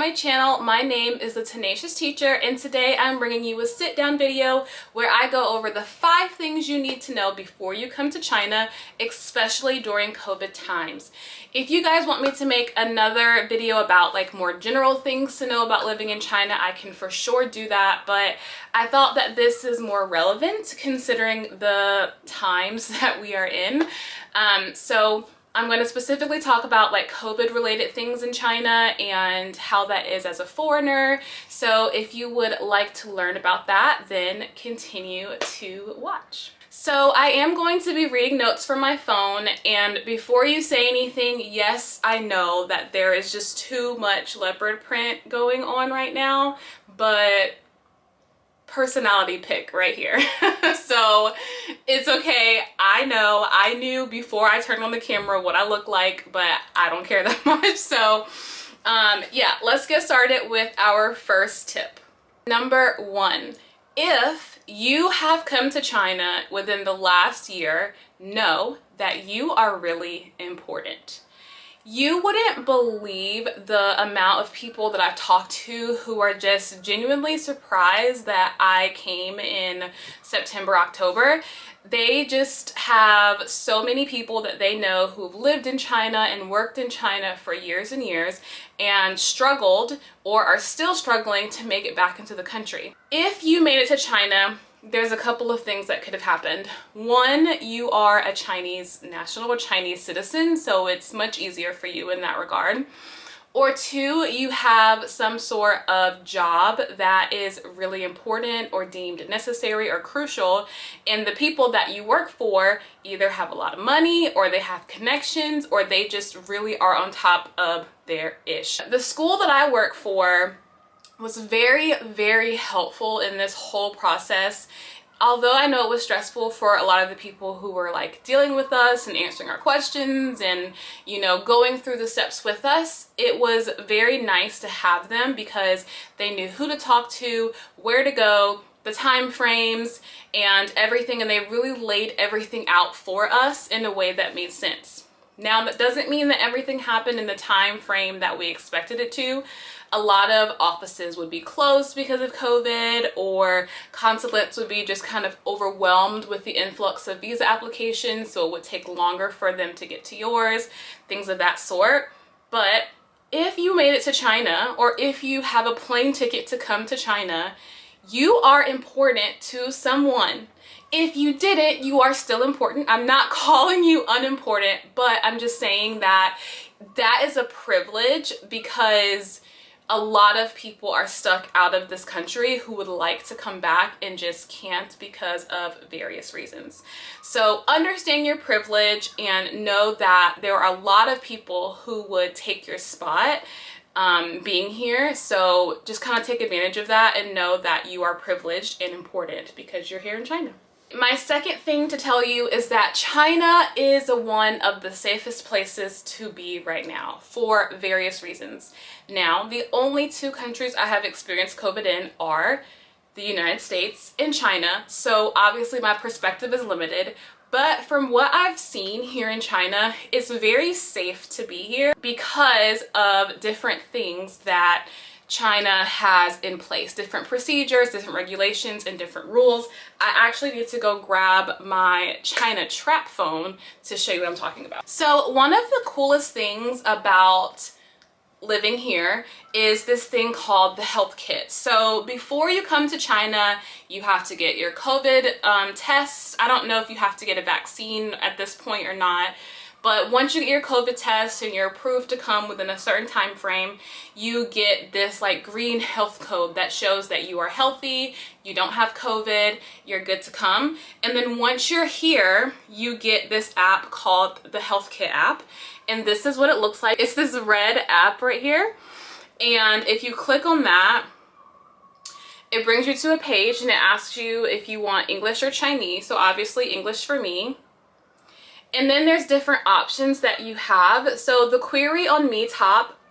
my channel. My name is The Tenacious Teacher, and today I'm bringing you a sit-down video where I go over the 5 things you need to know before you come to China, especially during COVID times. If you guys want me to make another video about like more general things to know about living in China, I can for sure do that, but I thought that this is more relevant considering the times that we are in. So I'm going to specifically talk about like COVID related things in China and how that is as a foreigner. So if you would like to learn about that, then continue to watch. So I am going to be reading notes from my phone, and before you say anything, yes, I know that there is just too much leopard print going on right now, but personality pick right here. So it's okay. I know, I knew before I turned on the camera what I look like, but I don't care that much. So yeah, let's get started with our first tip. Number 1, if you have come to China within the last year, know that you are really important. You wouldn't believe the amount of people that I've talked to who are just genuinely surprised that I came in September, October. They just have so many people that they know who've lived in China and worked in China for years and years and struggled or are still struggling to make it back into the country. If you made it to China, there's a couple of things that could have happened. 1, you are a Chinese national or Chinese citizen, so it's much easier for you in that regard. Or 2, you have some sort of job that is really important or deemed necessary or crucial, and the people that you work for either have a lot of money or they have connections or they just really are on top of their ish. The school that I work for was very, very helpful in this whole process. Although I know it was stressful for a lot of the people who were like dealing with us and answering our questions and, you know, going through the steps with us, it was very nice to have them because they knew who to talk to, where to go, the time frames and everything, and they really laid everything out for us in a way that made sense. Now, that doesn't mean that everything happened in the time frame that we expected it to. A lot of offices would be closed because of COVID, or consulates would be just kind of overwhelmed with the influx of visa applications, so it would take longer for them to get to yours, things of that sort. But if you made it to China, or if you have a plane ticket to come to China, you are important to someone. If you didn't, you are still important. I'm not calling you unimportant, but I'm just saying that that is a privilege because a lot of people are stuck out of this country who would like to come back and just can't because of various reasons. So understand your privilege and know that there are a lot of people who would take your spot being here. So just kind of take advantage of that and know that you are privileged and important because you're here in China. My second thing to tell you is that China is one of the safest places to be right now for various reasons. Now, the only 2 countries I have experienced COVID in are the United States and China, so obviously my perspective is limited. But from what I've seen here in China, it's very safe to be here because of different things that China has in place, different procedures, different regulations, and different rules. I actually need to go grab my China trap phone to show you what I'm talking about. So one of the coolest things about living here is this thing called the health kit. So before you come to China, you have to get your COVID test. I don't know if you have to get a vaccine at this point or not, but once you get your COVID test and you're approved to come within a certain time frame, you get this like green health code that shows that you are healthy, you don't have COVID, you're good to come. And then once you're here, you get this app called the Health Kit app. And this is what it looks like. It's this red app right here. And if you click on that, it brings you to a page and it asks you if you want English or Chinese. So obviously English for me. And then there's different options that you have. So the query on me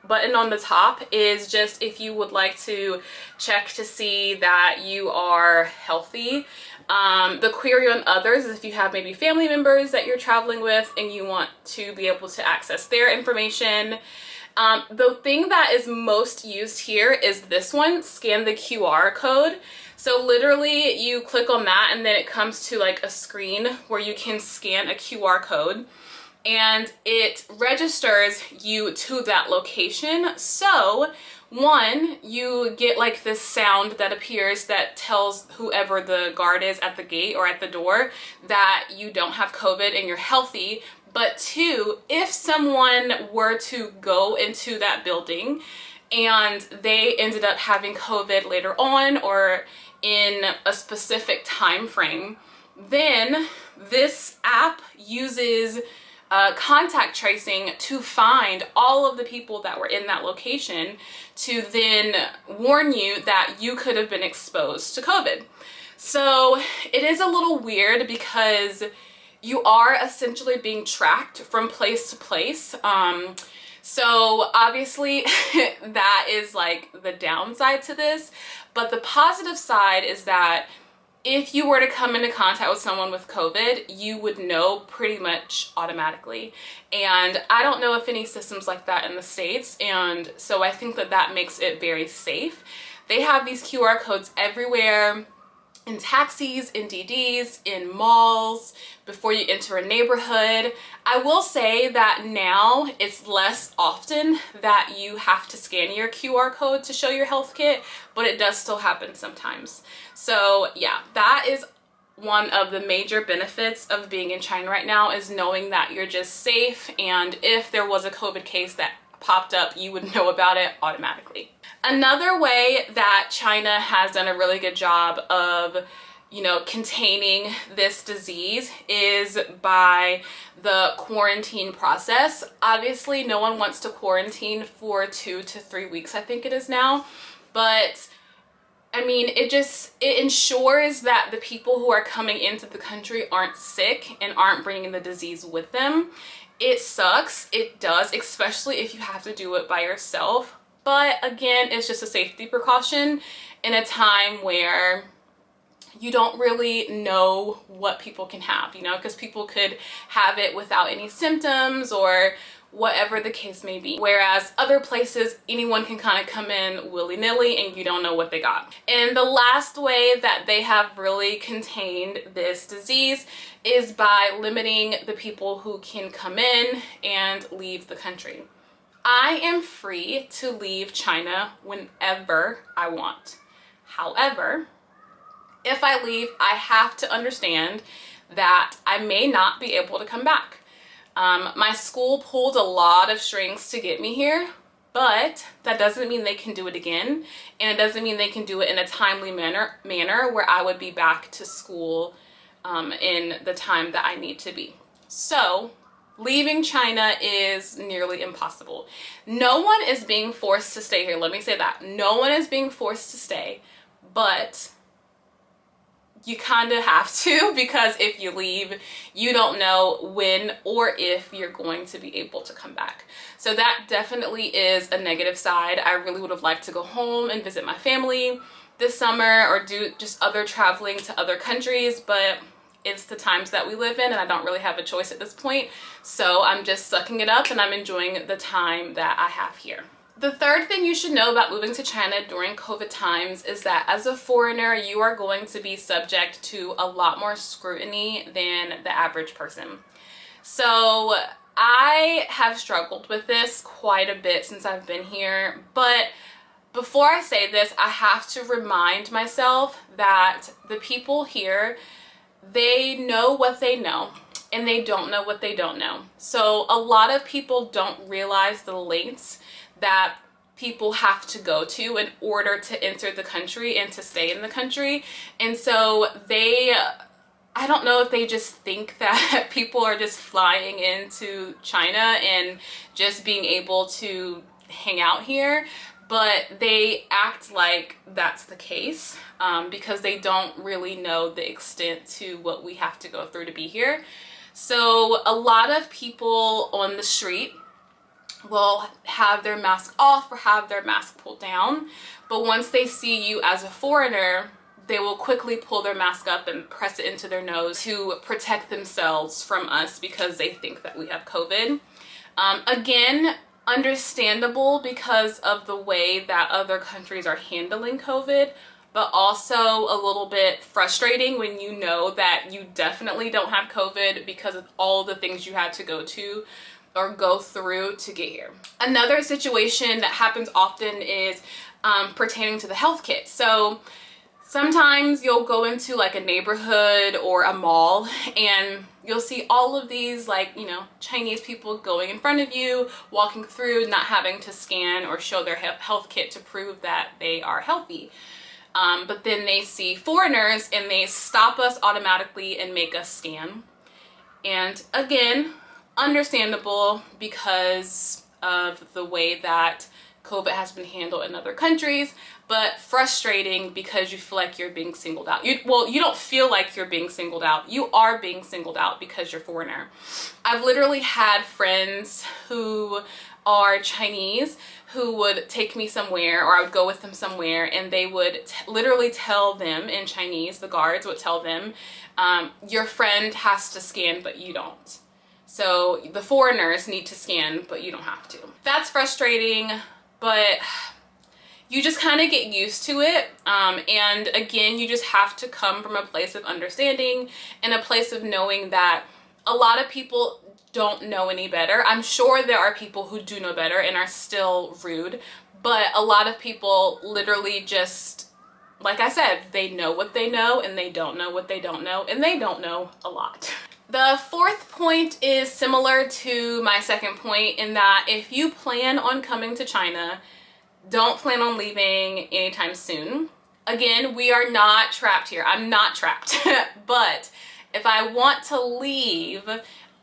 button on the top is just if you would like to check to see that you are healthy. The query on others is if you have maybe family members that you're traveling with and you want to be able to access their information. The thing that is most used here is this one, scan the QR code. So literally you click on that and then it comes to like a screen where you can scan a QR code and it registers you to that location. So one, you get like this sound that appears that tells whoever the guard is at the gate or at the door that you don't have COVID and you're healthy. But two, if someone were to go into that building and they ended up having COVID later on or in a specific time frame, then this app uses contact tracing to find all of the people that were in that location to then warn you that you could have been exposed to COVID. So it is a little weird because you are essentially being tracked from place to place. So obviously that is like the downside to this, but the positive side is that if you were to come into contact with someone with COVID, you would know pretty much automatically. And I don't know if any systems like that in the States, and so I think that that makes it very safe. They have these QR codes everywhere, in taxis, in DDs, in malls, before you enter a neighborhood. I will say that now it's less often that you have to scan your QR code to show your health kit, but it does still happen sometimes. So yeah, that is one of the major benefits of being in China right now, is knowing that you're just safe, and if there was a COVID case that popped up, you would know about it automatically. Another way that China has done a really good job of, containing this disease is by the quarantine process. Obviously, no one wants to quarantine for 2 to 3 weeks, I think it is now, but I mean, it ensures that the people who are coming into the country aren't sick and aren't bringing the disease with them. It sucks, it does, especially if you have to do it by yourself. But again, it's just a safety precaution in a time where you don't really know what people can have, because people could have it without any symptoms or whatever the case may be. Whereas other places, anyone can kind of come in willy-nilly and you don't know what they got. And the last way that they have really contained this disease is by limiting the people who can come in and leave the country. I am free to leave China whenever I want. However, if I leave, I have to understand that I may not be able to come back. My school pulled a lot of strings to get me here, but that doesn't mean they can do it again, and it doesn't mean they can do it in a timely manner where I would be back to school in the time that I need to be. So leaving China is nearly impossible. No one is being forced to stay here. Let me say that. No one is being forced to stay, but you kind of have to, because if you leave, you don't know when or if you're going to be able to come back. So that definitely is a negative side. I really would have liked to go home and visit my family this summer or do just other traveling to other countries, but it's the times that we live in and I don't really have a choice at this point. So I'm just sucking it up and I'm enjoying the time that I have here. The third thing you should know about moving to China during COVID times is that as a foreigner, you are going to be subject to a lot more scrutiny than the average person. So I have struggled with this quite a bit since I've been here, but before I say this, I have to remind myself that the people here, they know what they know and they don't know what they don't know. So a lot of people don't realize the lengths that people have to go to in order to enter the country and to stay in the country. And so I don't know if they just think that people are just flying into China and just being able to hang out here, but they act like that's the case because they don't really know the extent to what we have to go through to be here. So a lot of people on the street will have their mask off or have their mask pulled down, but once they see you as a foreigner, they will quickly pull their mask up and press it into their nose to protect themselves from us because they think that we have COVID. Again, understandable because of the way that other countries are handling COVID, but also a little bit frustrating when you know that you definitely don't have COVID because of all the things you had to go to or go through to get here. Another situation that happens often is pertaining to the health kit. So sometimes you'll go into like a neighborhood or a mall and you'll see all of these, like, you know, Chinese people going in front of you, walking through, not having to scan or show their health kit to prove that they are healthy. But then they see foreigners and they stop us automatically and make us scan. And again, understandable because of the way that COVID has been handled in other countries, but frustrating because you feel like you're being singled out. You don't feel like you're being singled out. You are being singled out because you're foreigner. I've literally had friends who are Chinese who would take me somewhere, or I would go with them somewhere, and they would literally tell them in Chinese, the guards would tell them, your friend has to scan, but you don't. So the foreigners need to scan, but you don't have to. That's frustrating, but you just kind of get used to it. And again, you just have to come from a place of understanding and a place of knowing that a lot of people don't know any better. I'm sure there are people who do know better and are still rude, but a lot of people literally just, like I said, they know what they know and they don't know what they don't know, and they don't know a lot. The fourth point is similar to my second point in that if you plan on coming to China, don't plan on leaving anytime soon. Again, we are not trapped here. I'm not trapped. But if I want to leave,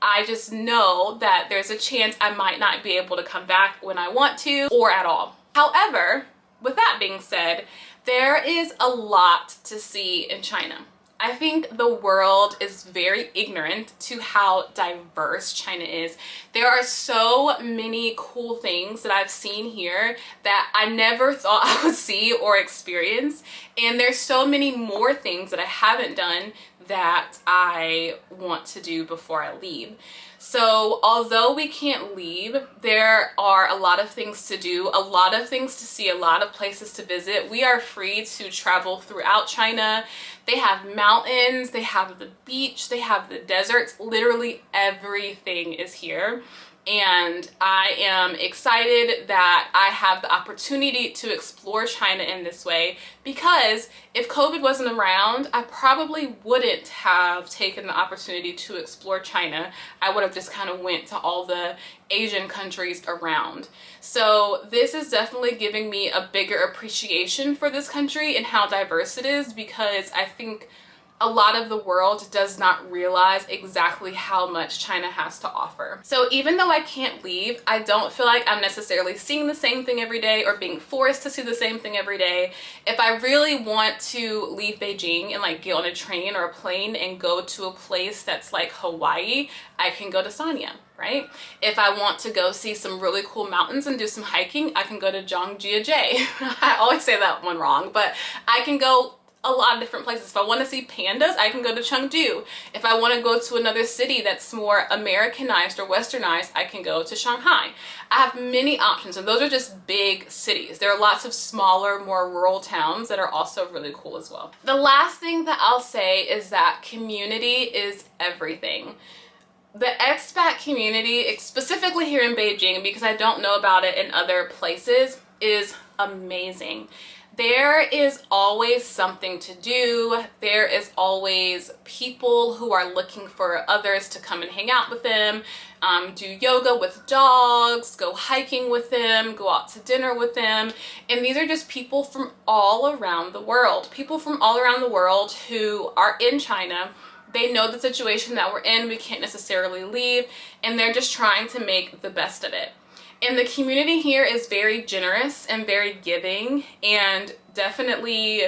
I just know that there's a chance I might not be able to come back when I want to or at all. However, with that being said, there is a lot to see in China. I think the world is very ignorant to how diverse China is. There are so many cool things that I've seen here that I never thought I would see or experience. And there's so many more things that I haven't done that I want to do before I leave. So although we can't leave, there are a lot of things to do, a lot of things to see, a lot of places to visit. We are free to travel throughout China. They have mountains, they have the beach, they have the deserts. Literally everything is here. And I am excited that I have the opportunity to explore China in this way, because if COVID wasn't around, I probably wouldn't have taken the opportunity to explore China. I would have just kind of went to all the Asian countries around. So this is definitely giving me a bigger appreciation for this country and how diverse it is, because I think a lot of the world does not realize exactly how much China has to offer. So even though I can't leave, I don't feel like I'm necessarily seeing the same thing every day or being forced to see the same thing every day. If I really want to leave Beijing and like get on a train or a plane and go to a place that's like Hawaii, I can go to Sanya, right? If I want to go see some really cool mountains and do some hiking, I can go to Zhangjiajie. I always say that one wrong, but I can go a lot of different places. If I want to see pandas, I can go to Chengdu. If I want to go to another city that's more Americanized or westernized, I can go to Shanghai. I have many options, and those are just big cities. There are lots of smaller, more rural towns that are also really cool as well. The last thing that I'll say is that community is everything. The expat community, specifically here in Beijing, because I don't know about it in other places, is amazing. There is always something to do. There is always people who are looking for others to come and hang out with them, do yoga with dogs, go hiking with them, go out to dinner with them. And these are just people from all around the world. People from all around the world who are in China. They know the situation that we're in. We can't necessarily leave, and they're just trying to make the best of it. And the community here is very generous and very giving, and definitely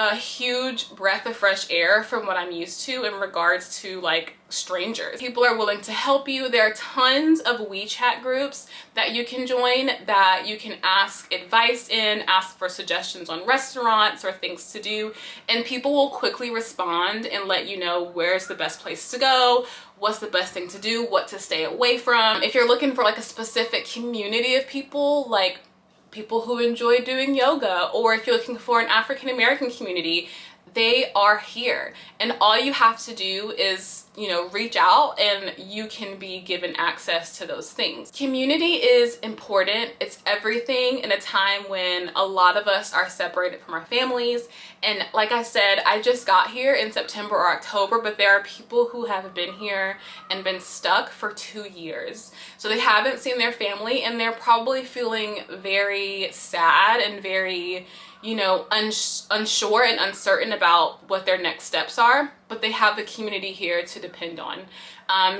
a huge breath of fresh air from what I'm used to in regards to like strangers. People are willing to help you. There are tons of WeChat groups that you can join that you can ask advice in, ask for suggestions on restaurants or things to do, and people will quickly respond and let you know where's the best place to go, what's the best thing to do, what to stay away from. If you're looking for like a specific community of people, like people who enjoy doing yoga, or if you're looking for an African American community, they are here. And all you have to do is, you know, reach out and you can be given access to those things. Community is important. It's everything in a time when a lot of us are separated from our families. And like I said, I just got here in September or October, but there are people who have been here and been stuck for 2 years. So they haven't seen their family and they're probably feeling very sad and very, you know, unsure and uncertain about what their next steps are, but they have the community here to depend on.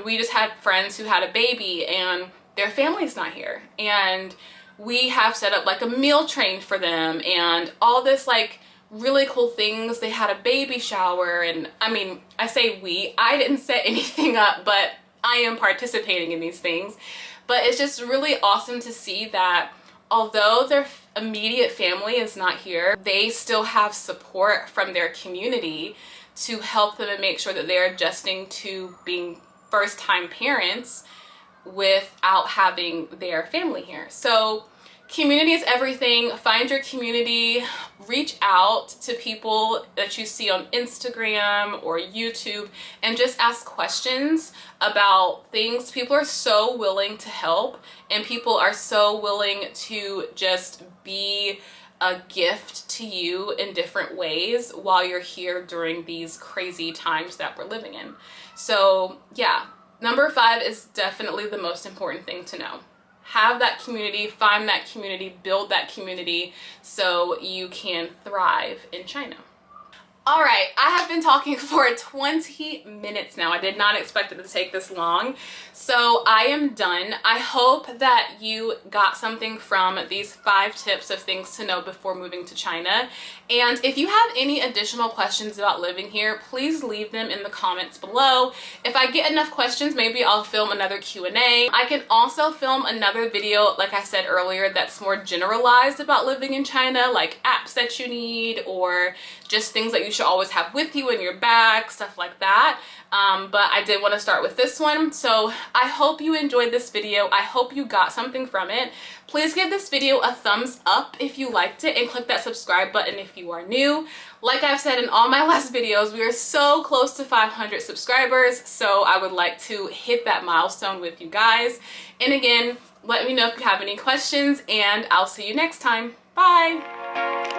We just had friends who had a baby and their family's not here, and we have set up like a meal train for them and all this like really cool things. They had a baby shower, and I mean, I say we, I didn't set anything up, but I am participating in these things. But it's just really awesome to see that although their immediate family is not here, they still have support from their community to help them and make sure that they're adjusting to being first-time parents without having their family here. So community is everything. Find your community, reach out to people that you see on Instagram or YouTube and just ask questions about things. People are so willing to help, and people are so willing to just be a gift to you in different ways while you're here during these crazy times that we're living in. So yeah, number 5 is definitely the most important thing to know. Have that community, find that community, build that community so you can thrive in China. All right, I have been talking for 20 minutes now. I did not expect it to take this long. So I am done. I hope that you got something from these 5 tips of things to know before moving to China. And if you have any additional questions about living here, please leave them in the comments below. If I get enough questions, maybe I'll film another Q&A. I can also film another video, like I said earlier, that's more generalized about living in China, like apps that you need or just things that you should always have with you in your bag, stuff like that. But I did want to start with this one. So I hope you enjoyed this video. I hope you got something from it. Please give this video a thumbs up if you liked it, and click that subscribe button if you are new. Like I've said in all my last videos, we are so close to 500 subscribers, so I would like to hit that milestone with you guys. And again, let me know if you have any questions, and I'll see you next time. Bye!